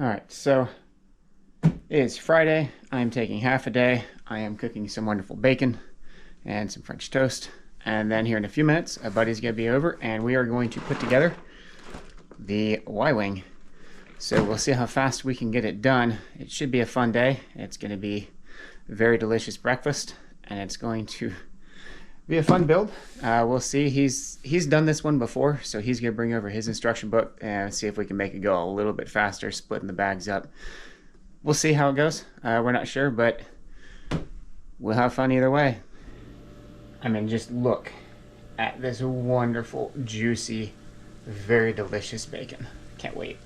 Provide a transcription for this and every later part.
All right, so it is Friday. I am taking half a day. I am cooking some wonderful bacon and some French toast. And then here in a few minutes, a buddy's gonna be over and we are going to put together the Y-Wing. So we'll see how fast we can get it done. It should be a fun day. It's gonna be a very delicious breakfast and it's going to be a fun build. We'll see. He's done this one before, so he's gonna bring over his instruction book and see if we can make it go a little bit faster, splitting the bags up. We'll see how it goes. We're not sure, but we'll have fun either way. I mean, just look at this wonderful, juicy, very delicious bacon. Can't wait.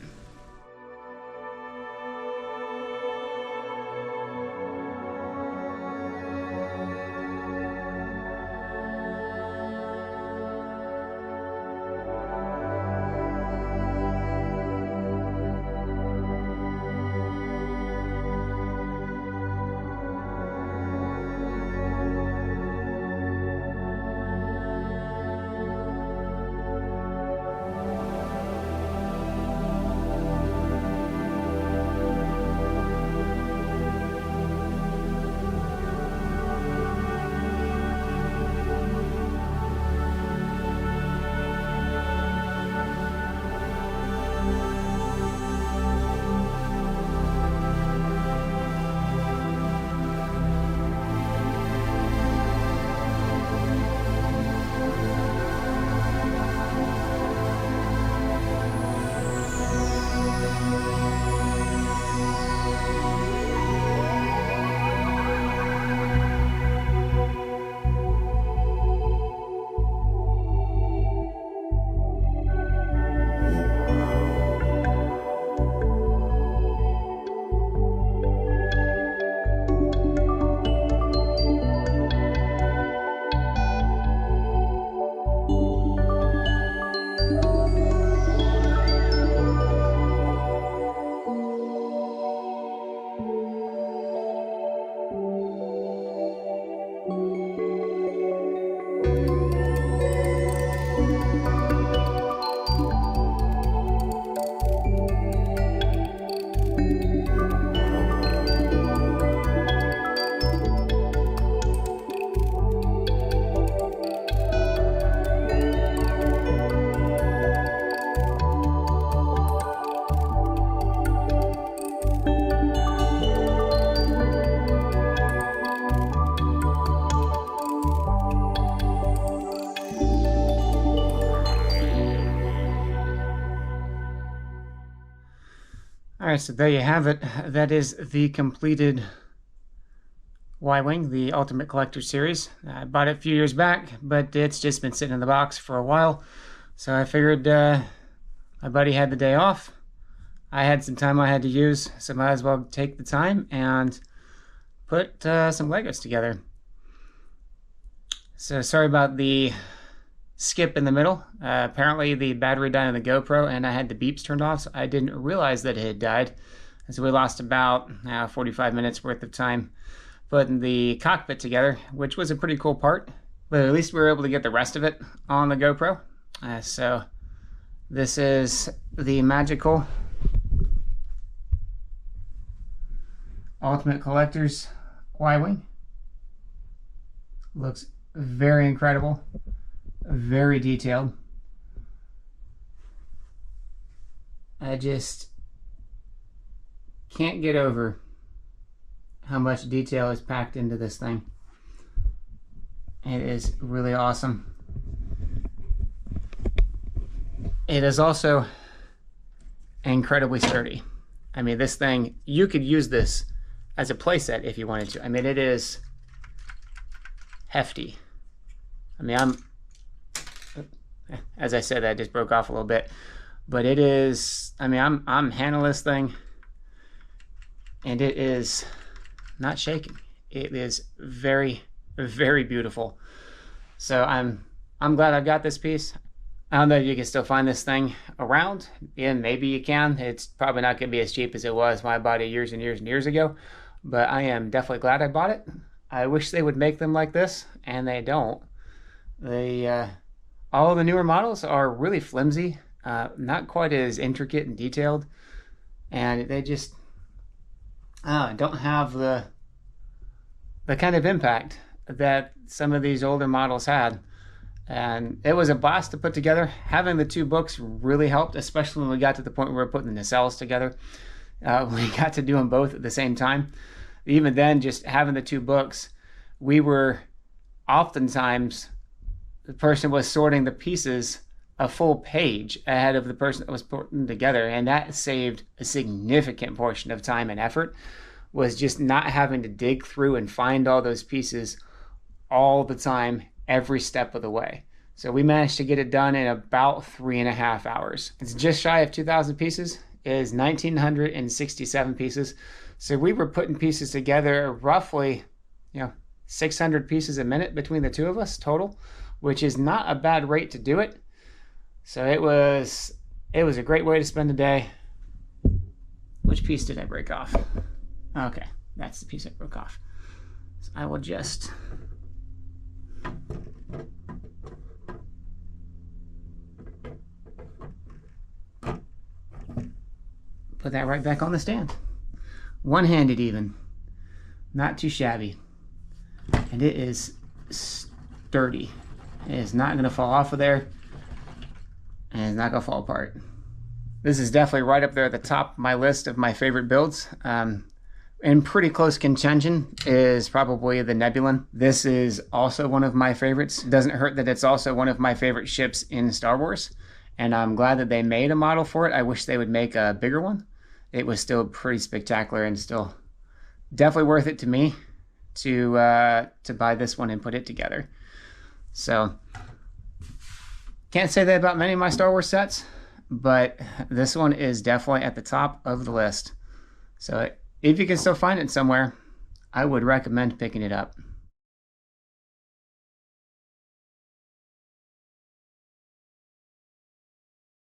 All right, so there you have it. That is the completed Y-Wing, the Ultimate Collector Series. I bought it a few years back, but it's just been sitting in the box for a while. So I figured my buddy had the day off. I had some time I had to use, so might as well take the time and put some Legos together. So sorry about the skip in the middle. Apparently the battery died on the GoPro and I had the beeps turned off, so I didn't realize that it had died. And so we lost about 45 minutes worth of time putting the cockpit together, which was a pretty cool part, but at least we were able to get the rest of it on the GoPro. So this is the magical Ultimate Collector's Y-Wing. Looks very incredible. Very detailed. I just can't get over how much detail is packed into this thing. It is really awesome. It is also incredibly sturdy. I mean, this thing, you could use this as a playset if you wanted to. I mean, it is hefty. I mean, as I said, that just broke off a little bit, but it is, I mean, I'm handling this thing and it is not shaking. It is very, very beautiful. So I'm glad I got this piece. I don't know if you can still find this thing around. Yeah, maybe you can. It's probably not going to be as cheap as it was when I bought it years and years and years ago, but I am definitely glad I bought it. I wish they would make them like this, and they don't. They all the newer models are really flimsy, not quite as intricate and detailed, and they just don't have the kind of impact that some of these older models had. And it was a blast to put together. Having the two books really helped, especially when we got to the point where we were putting the nacelles together. We got to do them both at the same time. Even then, just having the two books, we were oftentimes, the person was sorting the pieces a full page ahead of the person that was putting them together, and that saved a significant portion of time and effort, was just not having to dig through and find all those pieces all the time, every step of the way. So we managed to get it done in about 3.5 hours. It's just shy of 2,000 pieces. It is 1,967 pieces. So we were putting pieces together roughly, 600 pieces a minute between the two of us total, which is not a bad rate to do it. So it was a great way to spend the day. Which piece did I break off? Okay, that's the piece I broke off. So I will just put that right back on the stand. One-handed even. Not too shabby. And it is sturdy. It is not going to fall off of there. And it's not going to fall apart. This is definitely right up there at the top of my list of my favorite builds. In pretty close contention is probably the Nebulon. This is also one of my favorites. It doesn't hurt that it's also one of my favorite ships in Star Wars. And I'm glad that they made a model for it. I wish they would make a bigger one. It was still pretty spectacular and still definitely worth it to me to buy this one and put it together. So can't say that about many of my Star Wars sets, but this one is definitely at the top of the list. So if you can still find it somewhere, I would recommend picking it up.